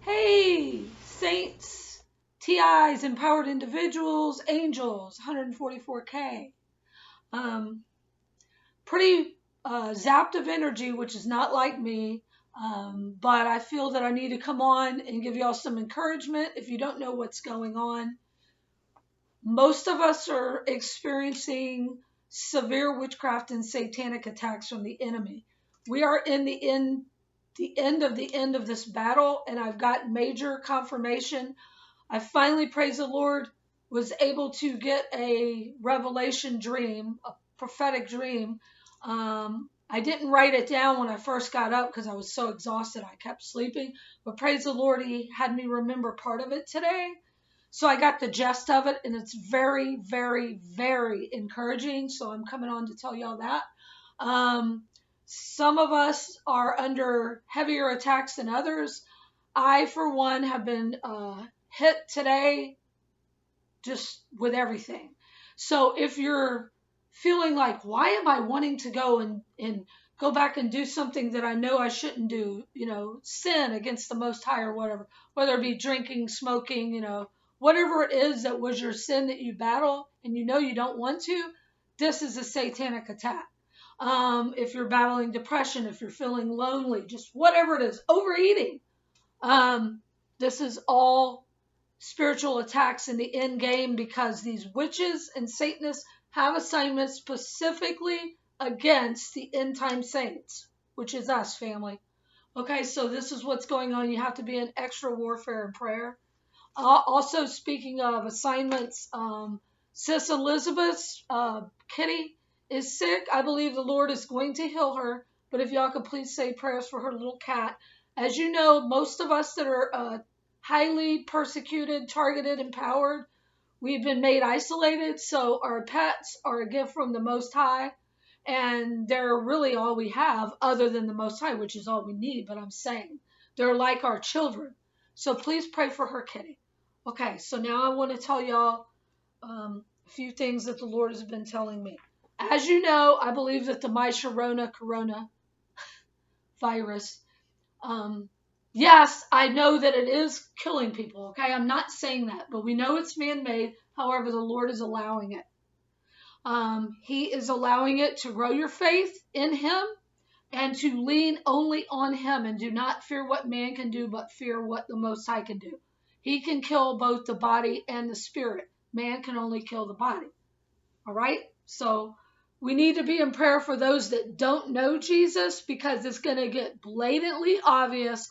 Hey, saints, TIs, empowered individuals, angels, 144K. Um, Pretty zapped of energy, which is not like me. But I feel that I need to come on and give y'all some encouragement. If you don't know what's going on, most of us are experiencing severe witchcraft and satanic attacks from the enemy. We are in the end of this battle, and I've got major confirmation. I finally, praise the Lord, was able to get a revelation dream, a prophetic dream. I didn't write it down when I first got up because I was so exhausted I kept sleeping. But praise the Lord, He had me remember part of it today. So I got the gist of it, and it's very, very, very encouraging. So I'm coming on to tell y'all that. Some of us are under heavier attacks than others. I, for one, have been hit today just with everything. So if you're feeling like, why am I wanting to go and go back and do something that I know I shouldn't do, sin against the Most High or whatever, whether it be drinking, smoking, whatever it is that was your sin that you battle and you know you don't want to, this is a satanic attack. If you're battling depression, if you're feeling lonely, just whatever it is, overeating, this is all spiritual attacks in the end game because these witches and Satanists have assignments specifically against the end time saints, which is us, family. Okay, so this is what's going on. You have to be in extra warfare and prayer. Also, speaking of assignments, Sis Elizabeth's kitty is sick. I believe the Lord is going to heal her, but if y'all could please say prayers for her little cat. As you know, most of us that are highly persecuted, targeted, empowered, we've been made isolated, so our pets are a gift from the Most High, and they're really all we have other than the Most High, which is all we need, but I'm saying they're like our children. So please pray for her kitty. Okay, so now I want to tell y'all a few things that the Lord has been telling me. As you know, I believe that the sharona corona virus, yes, I know that it is killing people, okay? I'm not saying that, but we know it's man-made. However, the Lord is allowing it. He is allowing it to grow your faith in Him and to lean only on Him and do not fear what man can do, but fear what the Most High can do. He can kill both the body and the spirit. Man can only kill the body. All right? So we need to be in prayer for those that don't know Jesus because it's going to get blatantly obvious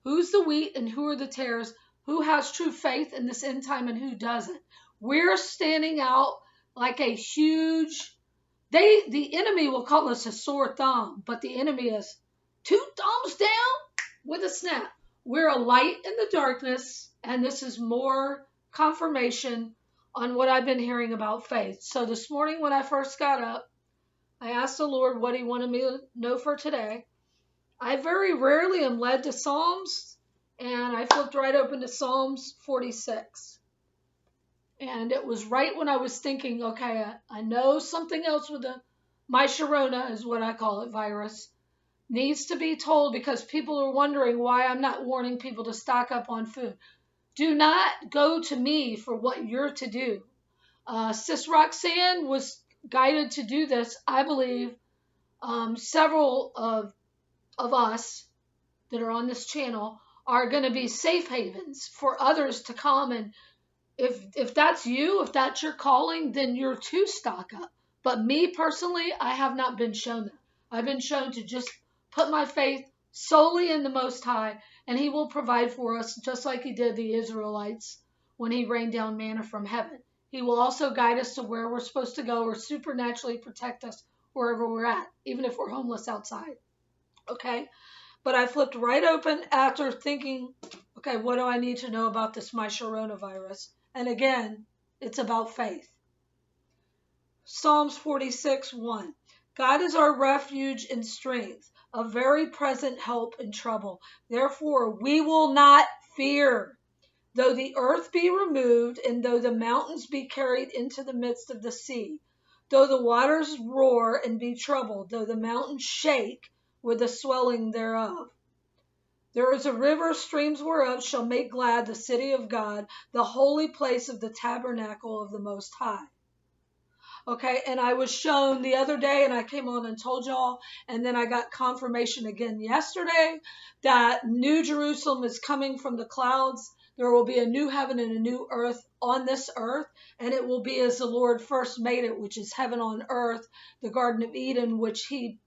who's the wheat and who are the tares, who has true faith in this end time and who doesn't. We're standing out like a huge, the enemy will call us a sore thumb, but the enemy is 2 thumbs down with a snap. We're a light in the darkness, and this is more confirmation on what I've been hearing about faith. So this morning when I first got up, I asked the Lord what He wanted me to know for today. I very rarely am led to Psalms, and I flipped right open to Psalms 46. And it was right when I was thinking, okay, I know something else with my sharona is what I call it, virus, needs to be told because people are wondering why I'm not warning people to stock up on food. Do not go to me for what you're to do. Sis Roxanne was guided to do this. I believe several of us that are on this channel are going to be safe havens for others to come, and if that's you, if that's your calling, then you're to stock up. But me personally, I have not been shown that. I've been shown to just put my faith solely in the Most High, and He will provide for us just like He did the Israelites when He rained down manna from heaven. He will also guide us to where we're supposed to go or supernaturally protect us wherever we're at, even if we're homeless outside. Okay? But I flipped right open after thinking, okay, what do I need to know about this coronavirus? And again, it's about faith. Psalms 46:1. God is our refuge and strength, a very present help in trouble. Therefore, we will not fear. Though the earth be removed, and though the mountains be carried into the midst of the sea, though the waters roar and be troubled, though the mountains shake with the swelling thereof. There is a river, streams whereof shall make glad the city of God, the holy place of the tabernacle of the Most High. Okay, and I was shown the other day, and I came on and told y'all, and then I got confirmation again yesterday that New Jerusalem is coming from the clouds. There will be a new heaven and a new earth on this earth, and it will be as the Lord first made it, which is heaven on earth, the Garden of Eden, which he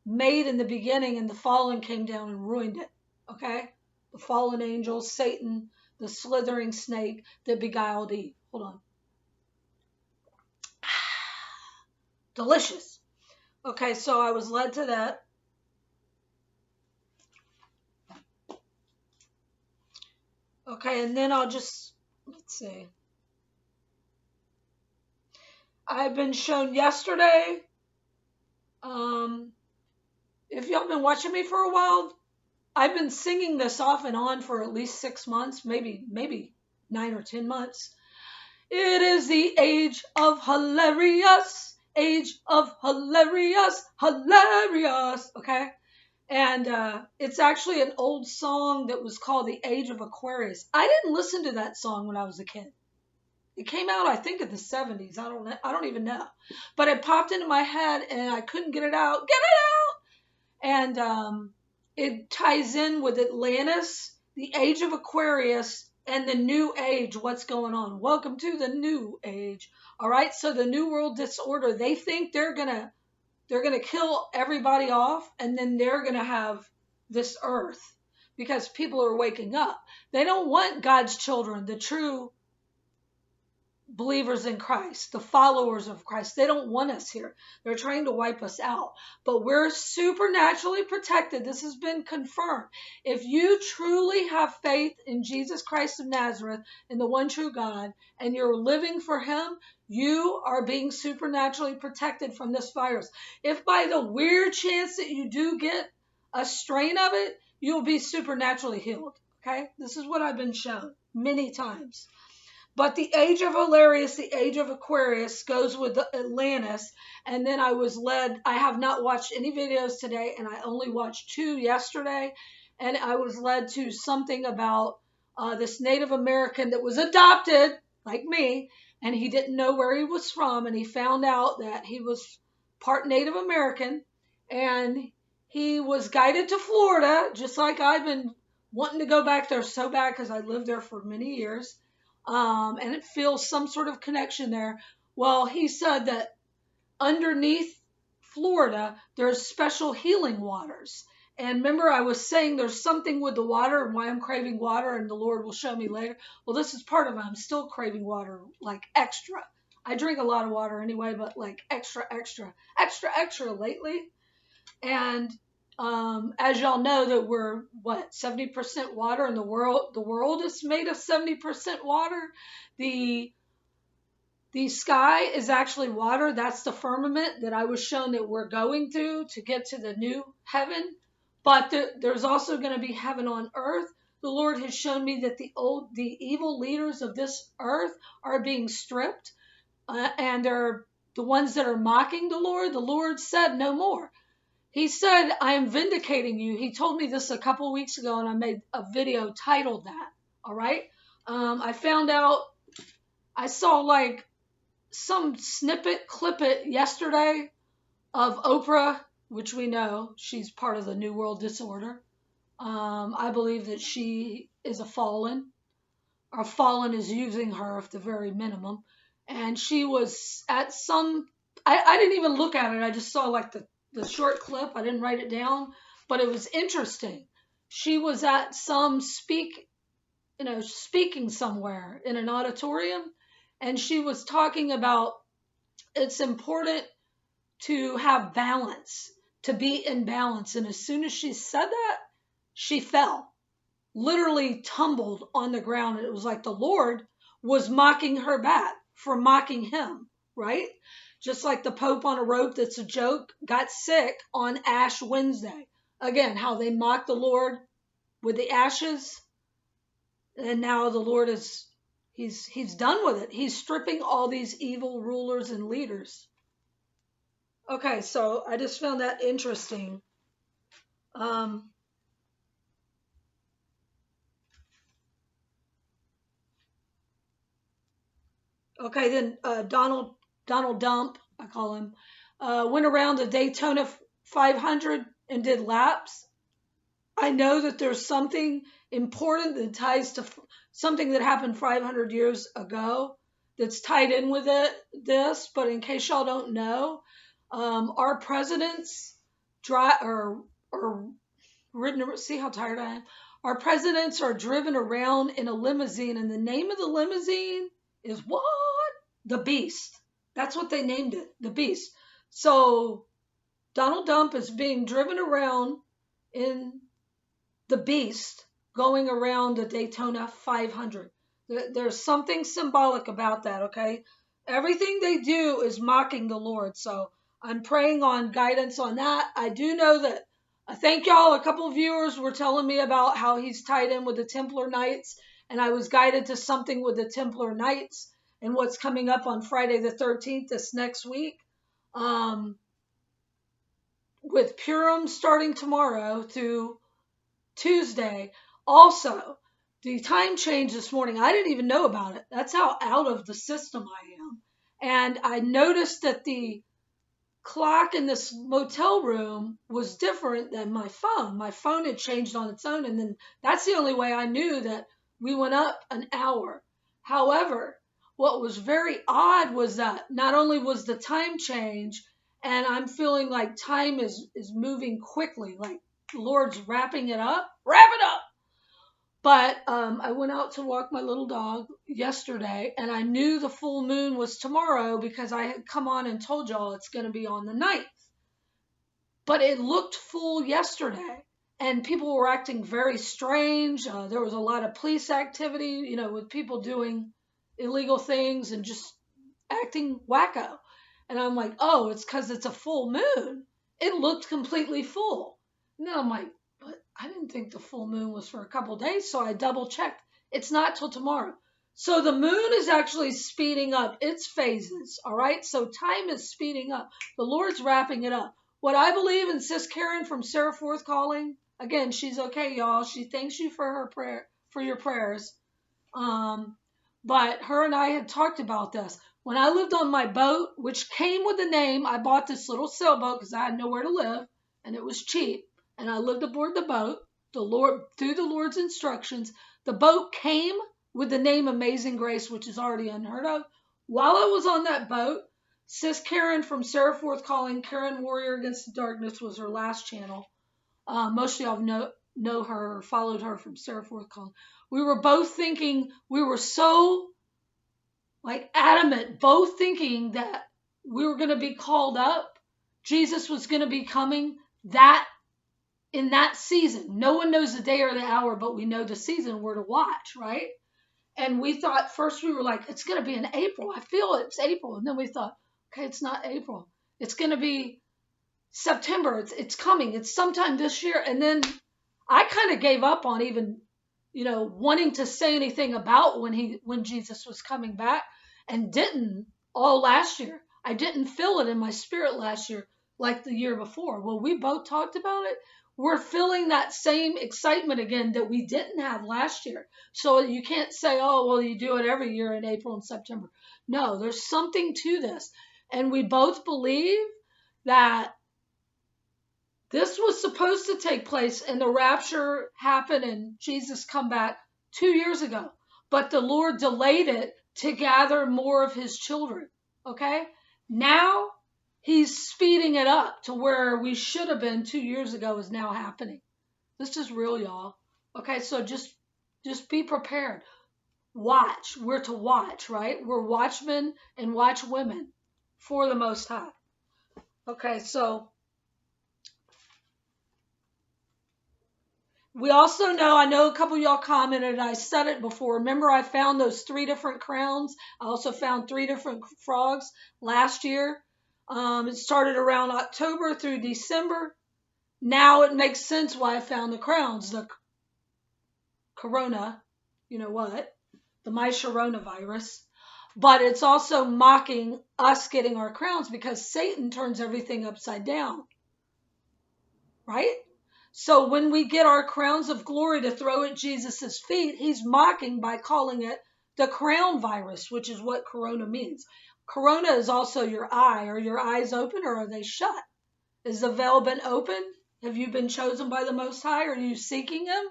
made in the beginning, and the fallen came down and ruined it. Okay, the fallen angels, Satan, the slithering snake that beguiled Eve. Hold on. Delicious. Okay, so I was led to that. Okay, and then let's see. I've been shown yesterday. If y'all been watching me for a while, I've been singing this off and on for at least 6 months, maybe 9 or 10 months. It is the age of hilarious, hilarious. Okay. And it's actually an old song that was called The Age of Aquarius. I didn't listen to that song when I was a kid. It came out, I think, in the 70s. I don't even know. But it popped into my head, and I couldn't get it out. Get it out! And it ties in with Atlantis, the Age of Aquarius, and the New Age. What's going on? Welcome to the New Age. All right? So the New World Disorder, they think they're gonna kill everybody off, and then they're going to have this earth because people are waking up. They don't want God's children, the true believers in Christ, the followers of Christ. They don't want us here. They're trying to wipe us out. But we're supernaturally protected. This has been confirmed. If you truly have faith in Jesus Christ of Nazareth, in the one true God, and you're living for him, you are being supernaturally protected from this virus. If by the weird chance that you do get a strain of it, you'll be supernaturally healed. Okay? This is what I've been shown many times. But the Age of Hilarious, the Age of Aquarius goes with Atlantis. And then I was led, I have not watched any videos today, and I only watched 2 yesterday. And I was led to something about this Native American that was adopted, like me, and he didn't know where he was from. And he found out that he was part Native American. And he was guided to Florida, just like I've been wanting to go back there so bad because I lived there for many years. And it feels some sort of connection there. Well, he said that underneath Florida, there's special healing waters. And remember, I was saying there's something with the water and why I'm craving water, and the Lord will show me later. Well, this is part of it. I'm still craving water, like extra. I drink a lot of water anyway, but like extra lately. And as y'all know, that we're 70% water in the world. The world is made of 70% water. The sky is actually water. That's the firmament that I was shown that we're going to get to the new heaven. But there's also going to be heaven on earth. The Lord has shown me that the evil leaders of this earth are being stripped, and they're the ones that are mocking the Lord. The Lord said no more. He said, I am vindicating you. He told me this a couple of weeks ago, and I made a video titled that. All right. I found out, I saw like some clip it yesterday of Oprah, which we know she's part of the New World Disorder. I believe that she is a fallen, or fallen is using her at the very minimum. And she was at some, I didn't even look at it. I just saw like the short clip. I didn't write it down, but it was interesting. She was at some speaking somewhere in an auditorium, and she was talking about it's important to have balance, to be in balance. And as soon as she said that, she fell, literally tumbled on the ground. And it was like the Lord was mocking her back for mocking him, right? Just like the Pope on a rope that's a joke got sick on Ash Wednesday. Again, how they mocked the Lord with the ashes. And now the Lord he's done with it. He's stripping all these evil rulers and leaders. Okay, so I just found that interesting. Okay, then Donald Dump, I call him, went around the Daytona 500 and did laps. I know that there's something important that ties to something that happened 500 years ago that's tied in with this. But in case y'all don't know, our presidents drive or ridden. See how tired I am. Our presidents are driven around in a limousine, and the name of the limousine is what? The Beast. That's what they named it, the Beast. So Donald Trump is being driven around in the Beast, going around the Daytona 500. There's something symbolic about that, okay? Everything they do is mocking the Lord. So I'm praying on guidance on that. I do know that, I thank y'all. A couple of viewers were telling me about how he's tied in with the Templar Knights, and I was guided to something with the Templar Knights and what's coming up on Friday the 13th, this next week. With Purim starting tomorrow through Tuesday. Also, the time change this morning, I didn't even know about it. That's how out of the system I am. And I noticed that the clock in this motel room was different than my phone. My phone had changed on its own, and then that's the only way I knew that we went up an hour. However, what was very odd was that not only was the time change, and I'm feeling like time is moving quickly, like the Lord's wrapping it up. Wrap it up! But I went out to walk my little dog yesterday, and I knew the full moon was tomorrow because I had come on and told y'all it's going to be on the 9th. But it looked full yesterday, and people were acting very strange. There was a lot of police activity, with people doing illegal things and just acting wacko. And I'm like, oh, it's because it's a full moon. It looked completely full. And then I'm like, but I didn't think the full moon was for a couple days, so I double checked. It's not till tomorrow. So the moon is actually speeding up its phases, all right? So time is speeding up. The Lord's wrapping it up. What I believe in Sis Karen from Sarah Forth Calling, again, she's okay, y'all. She thanks you for her prayer, for your prayers. But her and I had talked about this. When I lived on my boat, which came with the name, I bought this little sailboat because I had nowhere to live, and it was cheap. And I lived aboard the boat, through the Lord's instructions. The boat came with the name Amazing Grace, which is already unheard of. While I was on that boat, Sis Karen from Sarah Forth Calling, Karen Warrior Against the Darkness was her last channel. Most of y'all know her or followed her from Sarah Forth Calling. We were both thinking, we were so adamant, both thinking that we were going to be called up. Jesus was going to be coming in that season. No one knows the day or the hour, but we know the season we're to watch, right? And we thought, first we were like, it's going to be in April. I feel it's April. And then we thought, okay, it's not April. It's going to be September. It's coming. It's sometime this year. And then I kind of gave up on even, wanting to say anything about when Jesus was coming back, and didn't all last year. I didn't feel it in my spirit last year like the year before. Well, we both talked about it. We're feeling that same excitement again that we didn't have last year. So you can't say, oh, well, you do it every year in April and September. No, there's something to this. And we both believe that this was supposed to take place and the rapture happened and Jesus come back 2 years ago. But the Lord delayed it to gather more of his children. Okay? Now he's speeding it up to where we should have been 2 years ago is now happening. This is real, y'all. Okay, so just be prepared. Watch. We're to watch, right? We're watchmen and watchwomen for the Most High. Okay, so we also know, I know a couple of y'all commented, I said it before. Remember, I found those 3 different crowns. I also found 3 different frogs last year. It started around October through December. Now it makes sense why I found the crowns. The corona, the sharona virus. But it's also mocking us getting our crowns because Satan turns everything upside down. Right? So when we get our crowns of glory to throw at Jesus' feet, he's mocking by calling it the crown virus, which is what corona means. Corona is also your eye. Are your eyes open or are they shut? Is the veil been open? Have you been chosen by the Most High? Are you seeking Him?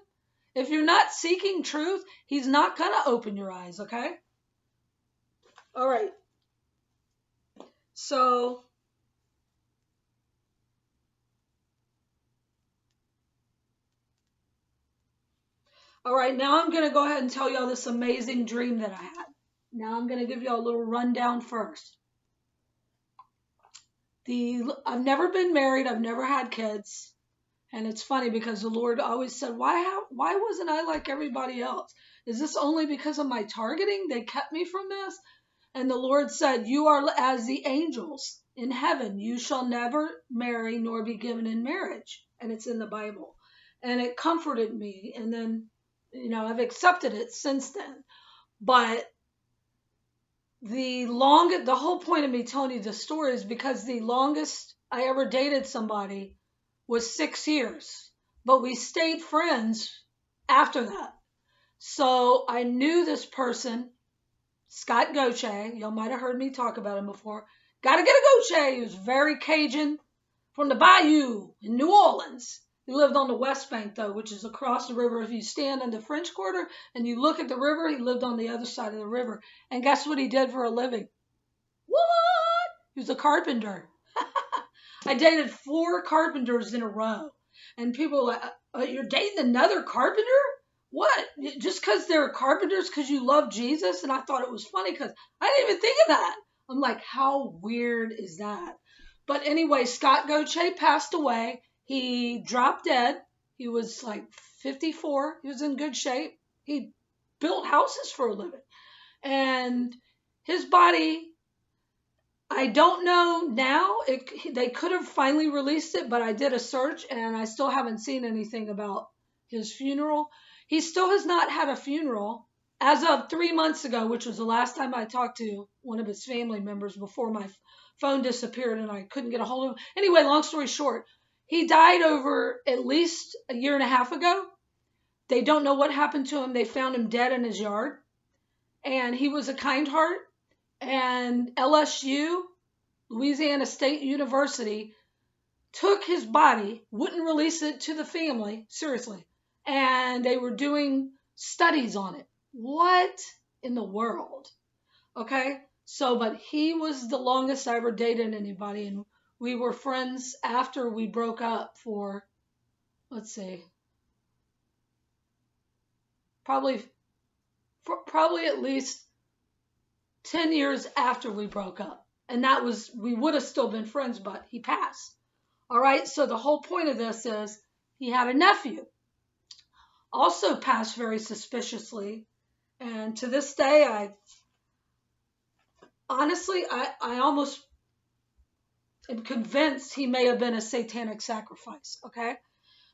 If you're not seeking truth, He's not going to open your eyes, okay? All right. So, all right, now I'm going to go ahead and tell y'all this amazing dream that I had. Now I'm going to give y'all a little rundown first. I've never been married. I've never had kids. And it's funny because the Lord always said, why wasn't I like everybody else? Is this only because of my targeting? They kept me from this? And the Lord said, you are as the angels in heaven. You shall never marry nor be given in marriage. And it's in the Bible. And it comforted me. And then, I've accepted it since then. But the whole point of me telling you this story is because the longest I ever dated somebody was 6 years. But we stayed friends after that. So I knew this person, Scott Goche. Y'all might have heard me talk about him before. Gotta get a Goche. He was very Cajun from the Bayou in New Orleans. He lived on the West Bank, though, which is across the river. If you stand in the French Quarter and you look at the river, he lived on the other side of the river. And guess what he did for a living? What? He was a carpenter. I dated 4 carpenters in a row. And people were like, you're dating another carpenter? What? Just because they're carpenters because you love Jesus? And I thought it was funny because I didn't even think of that. I'm like, how weird is that? But anyway, Scott Goche passed away. He dropped dead. He was like 54. He was in good shape. He built houses for a living. And his body, I don't know now. They could have finally released it, but I did a search and I still haven't seen anything about his funeral. He still has not had a funeral as of 3 months ago, which was the last time I talked to one of his family members before my phone disappeared and I couldn't get a hold of him. Anyway, long story short, he died over at least a year and a half ago. They don't know what happened to him. They found him dead in his yard. And he was a kind heart. And LSU, Louisiana State University, took his body, wouldn't release it to the family, seriously. And they were doing studies on it. What in the world? Okay? So, but he was the longest I ever dated anybody. And we were friends after we broke up for, let's see, probably at least 10 years after we broke up. And we would have still been friends, but he passed. All right. So the whole point of this is he had a nephew. Also passed very suspiciously. And to this day, I almost am convinced he may have been a satanic sacrifice. Okay.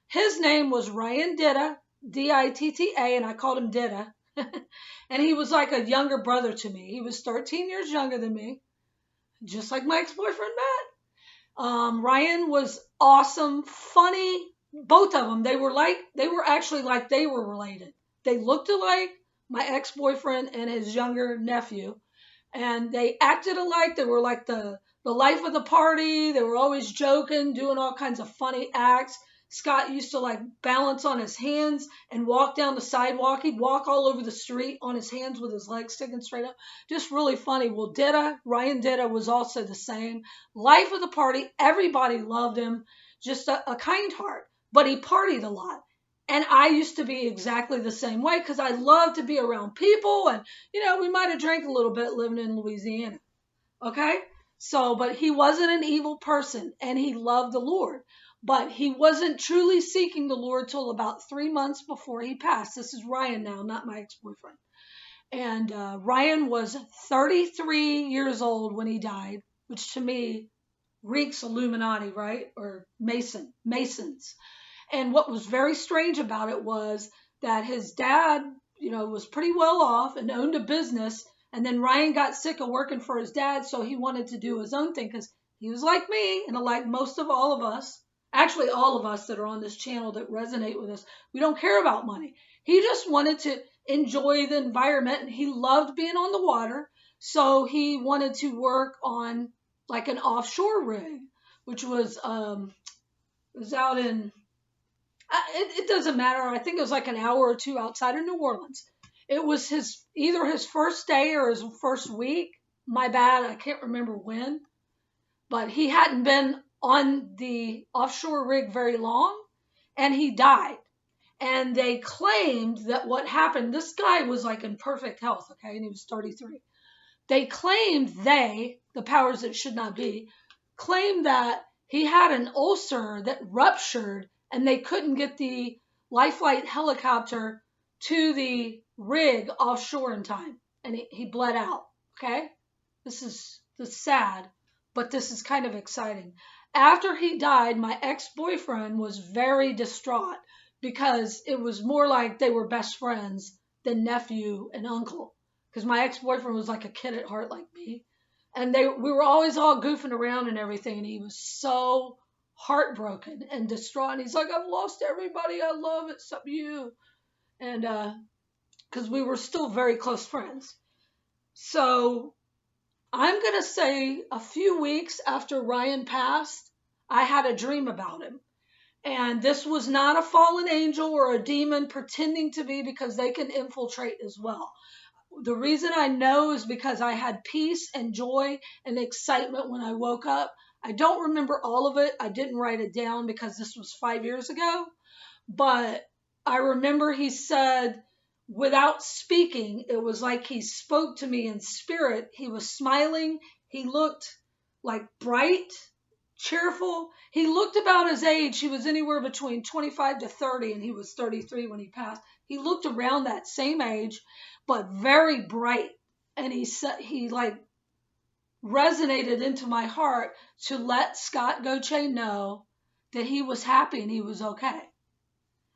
His name was Ryan Ditta, D-I-T-T-A, and I called him Ditta. And he was like a younger brother to me. He was 13 years younger than me, just like my ex-boyfriend Matt. Ryan was awesome, funny. Both of them, they were actually like they were related. They looked alike, my ex-boyfriend and his younger nephew, and they acted alike. They were like the life of the party. They were always joking, doing all kinds of funny acts. Scott used to like balance on his hands and walk down the sidewalk. He'd walk all over the street on his hands with his legs sticking straight up. Just really funny. Well, Ryan Ditta was also the same. Life of the party. Everybody loved him. Just a kind heart. But he partied a lot. And I used to be exactly the same way because I love to be around people. And, we might have drank a little bit living in Louisiana. Okay? So, but he wasn't an evil person and he loved the Lord. But he wasn't truly seeking the Lord till about 3 months before he passed. This is Ryan now, not my ex-boyfriend. And Ryan was 33 years old when he died, which to me reeks Illuminati, right? Or Masons. And what was very strange about it was that his dad, was pretty well off and owned a business. And then Ryan got sick of working for his dad, so he wanted to do his own thing because he was like me and like most of all of us. Actually, all of us that are on this channel that resonate with us, we don't care about money. He just wanted to enjoy the environment, and he loved being on the water. So he wanted to work on like an offshore rig, which was out in, it doesn't matter. I think it was like an hour or two outside of New Orleans. It was either his first day or his first week. My bad, I can't remember when. But he hadn't been on the offshore rig very long, and he died. And they claimed that what happened, this guy was like in perfect health, okay, and he was 33. They claimed, the powers that should not be, claimed that he had an ulcer that ruptured and they couldn't get the life flight helicopter to the rig offshore in time. And he bled out, okay? This is sad, but this is kind of exciting. After he died, my ex-boyfriend was very distraught because it was more like they were best friends than nephew and uncle. Because my ex-boyfriend was like a kid at heart like me. And we were always all goofing around and everything. And he was so heartbroken and distraught. And he's like, I've lost everybody I love except you. And because we were still very close friends. So I'm going to say a few weeks after Ryan passed, I had a dream about him. And this was not a fallen angel or a demon pretending to be, because they can infiltrate as well. The reason I know is because I had peace and joy and excitement when I woke up. I don't remember all of it. I didn't write it down because this was 5 years ago. But I remember he said, without speaking, it was like he spoke to me in spirit. He was smiling. He looked like bright, cheerful. He looked about his age. He was anywhere between 25 to 30, and he was 33 when he passed. He looked around that same age, but very bright. And he said, he like resonated into my heart to let Scott Goche know that he was happy and he was okay.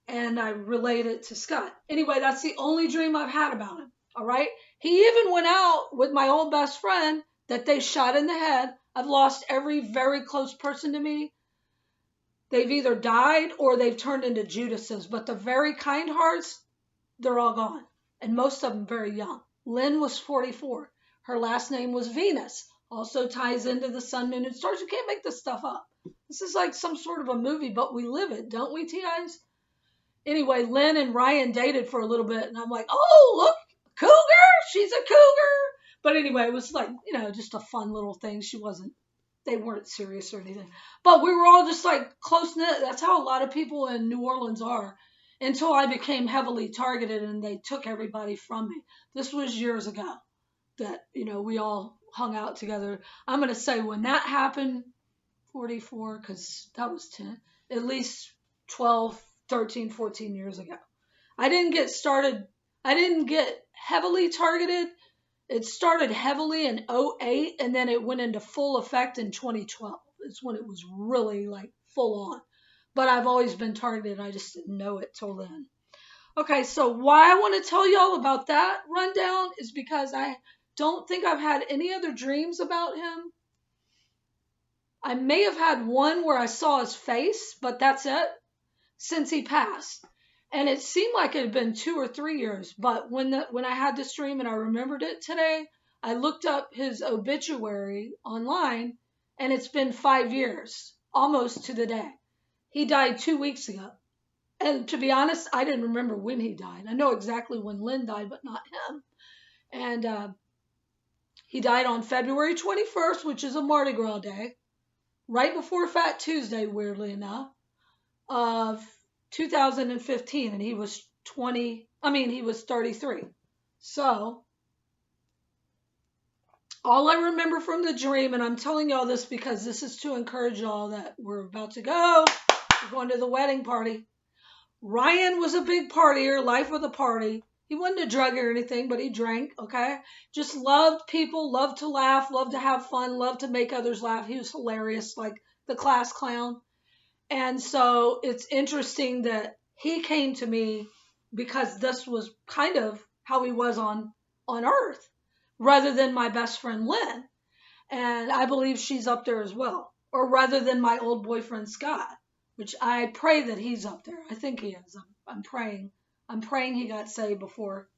And I relayed it to Scott. Anyway, that's the only dream I've had about him. All right. He even went out with my old best friend that they shot in the head. I've lost every very close person to me. They've either died or they've turned into Judases. But the very kind hearts, they're all gone. And most of them very young. Lynn was 44. Her last name was Venus. Also ties into the sun, moon, and stars. You can't make this stuff up. This is like some sort of a movie, but we live it, don't we, TIs? Anyway, Lynn and Ryan dated for a little bit, and I'm like, oh, look, cougar, she's a cougar. But anyway, it was like, just a fun little thing. They weren't serious or anything. But we were all just like close-knit. That's how a lot of people in New Orleans are, until I became heavily targeted and they took everybody from me. This was years ago that, we all hung out together. I'm going to say when that happened, 44, because that was 10, at least 12, 13, 14 years ago. I didn't get heavily targeted. It started heavily in 2008, and then it went into full effect in 2012. It's when it was really like full on. But I've always been targeted. I just didn't know it till then. Okay, so why I want to tell y'all about that rundown is because I don't think I've had any other dreams about him. I may have had one where I saw his face, but that's it, since he passed. And it seemed like it had been 2 or 3 years. But when I had this dream and I remembered it today, I looked up his obituary online, and it's been 5 years, almost to the day. He died 2 weeks ago. And to be honest, I didn't remember when he died. I know exactly when Lynn died, but not him. And he died on February 21st, which is a Mardi Gras day, right before Fat Tuesday, weirdly enough, of 2015. And he was 33. So all I remember from the dream, and I'm telling y'all this because this is to encourage y'all that we're about to go. We're going to the wedding party. Ryan was a big partier, life of the party. He wasn't a drug or anything, but he drank, okay? Just loved people, loved to laugh, loved to have fun, loved to make others laugh. He was hilarious, like the class clown. And so it's interesting that he came to me because this was kind of how he was on Earth, rather than my best friend Lynn. And I believe she's up there as well. Or rather than my old boyfriend Scott, which I pray that he's up there. I think he is. I'm praying he got saved before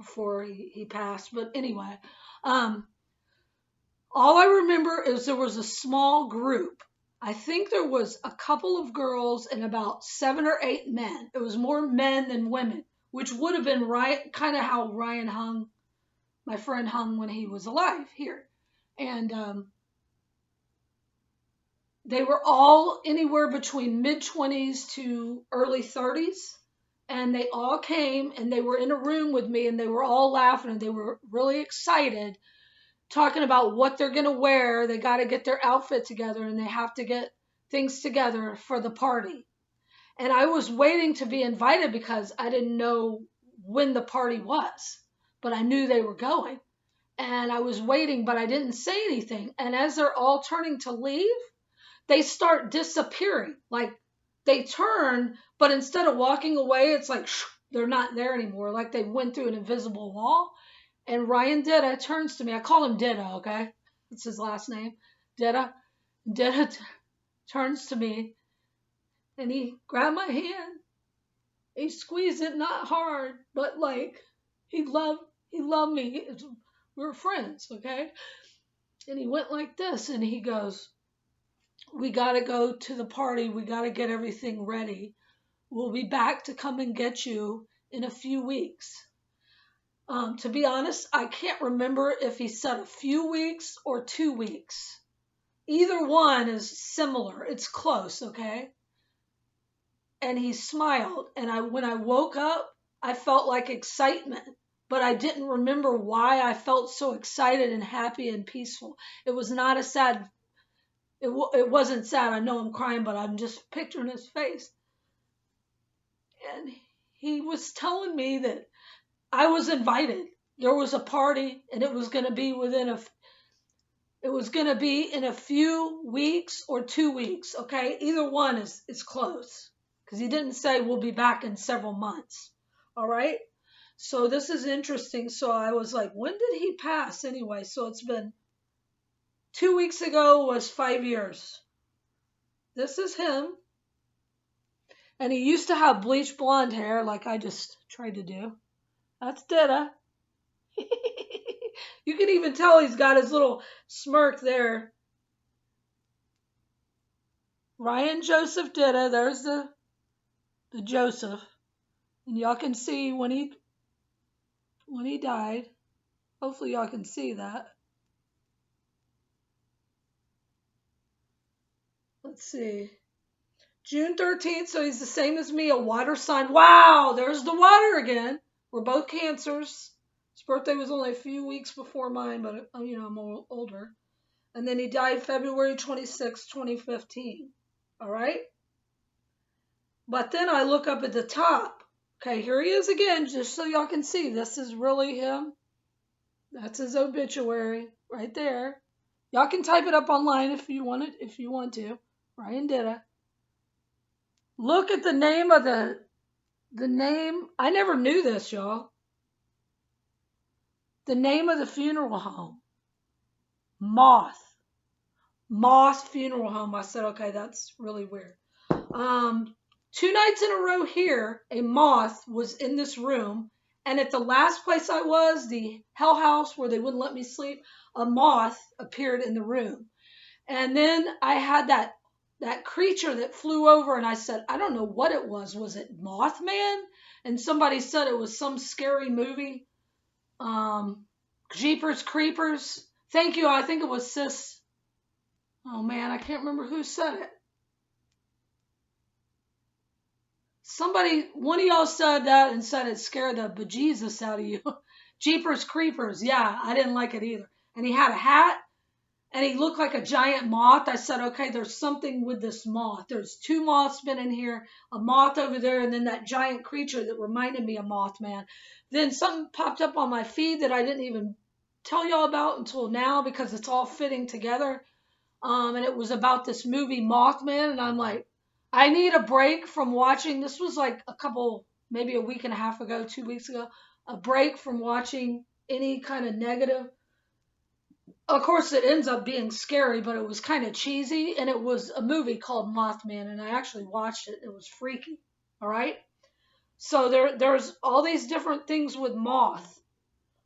before he passed. But anyway, um, all I remember is there was a small group. I think there was a couple of girls and about 7 or 8 men. It was more men than women, which would have been right, kind of how Ryan hung, my friend hung when he was alive here. And they were all anywhere between mid-20s to early 30s. And they all came and they were in a room with me and they were all laughing and they were really excited, talking about what they're going to wear. They got to get their outfit together and they have to get things together for the party. And I was waiting to be invited because I didn't know when the party was, but I knew they were going. And I was waiting, but I didn't say anything. And as they're all turning to leave, they start disappearing. Like they turn, but instead of walking away, it's like they're not there anymore. Like they went through an invisible wall. And Ryan Didda turns to me. I call him Didda, okay? That's his last name. Didda. Didda turns to me and he grabbed my hand. He squeezed it, not hard, but like he loved me. We were friends, okay? And he went like this and he goes, "We got to go to the party. We got to get everything ready. We'll be back to come and get you in a few weeks." To be honest, I can't remember if he said a few weeks or 2 weeks. Either one is similar. It's close, okay? And he smiled. And when I woke up, I felt like excitement, but I didn't remember why I felt so excited and happy and peaceful. It was not a sad, it wasn't sad. I know I'm crying, but I'm just picturing his face. And he was telling me that I was invited. There was a party and it was going to be in a few weeks or 2 weeks. Okay. Either one is close because he didn't say we'll be back in several months. All right. So this is interesting. So I was like, when did he pass anyway? So it's been 2 weeks ago was 5 years. This is him. And he used to have bleached blonde hair like I just tried to do. That's Didda. You can even tell he's got his little smirk there. Ryan Joseph Didda. There's the Joseph. And y'all can see when he died. Hopefully y'all can see that. Let's see. June 13th, so he's the same as me, a water sign. Wow, there's the water again. We're both Cancers. His birthday was only a few weeks before mine, but I'm older. And then he died February 26, 2015. All right? But then I look up at the top. Okay, here he is again, just so y'all can see. This is really him. That's his obituary right there. Y'all can type it up online if you want to. Ryan Didda. Look at the name of the name. I never knew this, y'all. The name of the funeral home. Moth Funeral Home. I said, okay, that's really weird. 2 nights in a row here, a moth was in this room. And at the last place I was, the Hell House where they wouldn't let me sleep, a moth appeared in the room. And then I had that creature that flew over and I said, I don't know what it was. Was it Mothman? And somebody said it was some scary movie. Jeepers Creepers. Thank you. I think it was Sis. Oh man, I can't remember who said it. One of y'all said that and said it scared the bejesus out of you. Jeepers Creepers. Yeah, I didn't like it either. And he had a hat and he looked like a giant moth. I said, okay, there's something with this moth. There's 2 moths been in here, a moth over there, and then that giant creature that reminded me of Mothman. Then something popped up on my feed that I didn't even tell y'all about until now because it's all fitting together. And it was about this movie Mothman, and I'm like, I need a break from watching. This was like maybe a week and a half ago, 2 weeks ago, a break from watching any kind of negative. Of course, it ends up being scary, but it was kind of cheesy, and it was a movie called Mothman, and I actually watched it. It was freaky, all right? So there's all these different things with moth.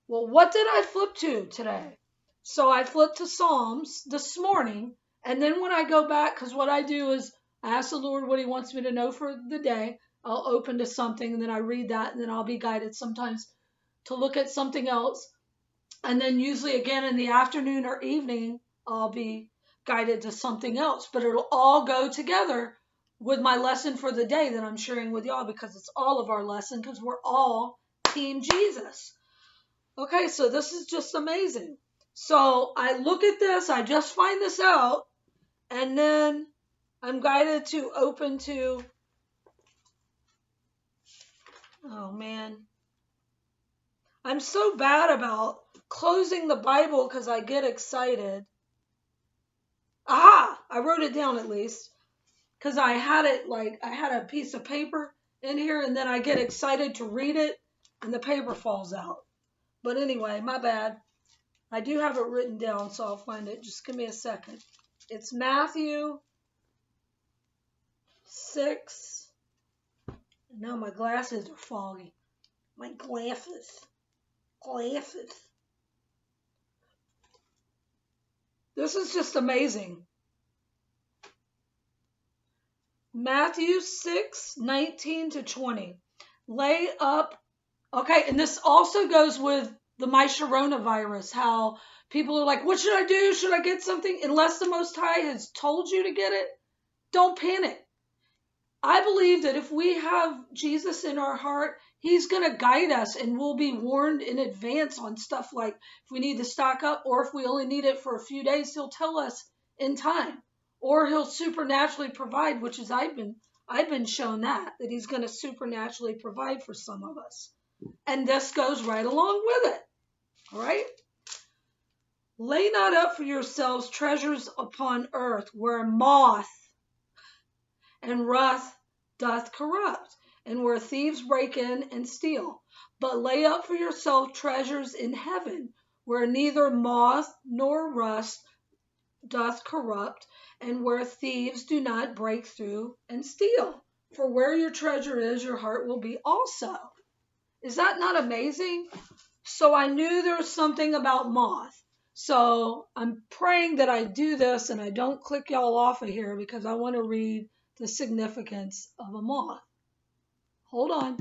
Well, what did I flip to today? So I flipped to Psalms this morning. And then when I go back, because what I do is I ask the Lord what he wants me to know for the day. I'll open to something and then I read that and then I'll be guided sometimes to look at something else. And then usually again in the afternoon or evening, I'll be guided to something else. But it'll all go together with my lesson for the day that I'm sharing with y'all because it's all of our lesson because we're all Team Jesus. Okay, so this is just amazing. So I look at this, I just find this out, and then I'm guided to open to, oh man, I'm so bad about closing the Bible because I get excited. Aha! I wrote it down at least because I had it like I had a piece of paper in here and then I get excited to read it and the paper falls out. But anyway, my bad. I do have it written down, so I'll find it. Just give me a second. It's Matthew 6. Now my glasses are foggy. My glasses. This is just amazing. Matthew 6:19 to 20. Lay up. Okay, and this also goes with the sharona virus, how people are like, what should I do? Should I get something? Unless the Most High has told you to get it, don't panic. I believe that if we have Jesus in our heart, he's going to guide us and we'll be warned in advance on stuff like if we need to stock up or if we only need it for a few days, he'll tell us in time. Or he'll supernaturally provide, which is I've been shown that he's going to supernaturally provide for some of us. And this goes right along with it. All right? Lay not up for yourselves treasures upon earth where moth and rust doth corrupt, and where thieves break in and steal. But lay up for yourself treasures in heaven, where neither moth nor rust doth corrupt, and where thieves do not break through and steal. For where your treasure is, your heart will be also. Is that not amazing? So I knew there was something about moth. So I'm praying that I do this and I don't click y'all off of here because I want to read the significance of a moth. Hold on.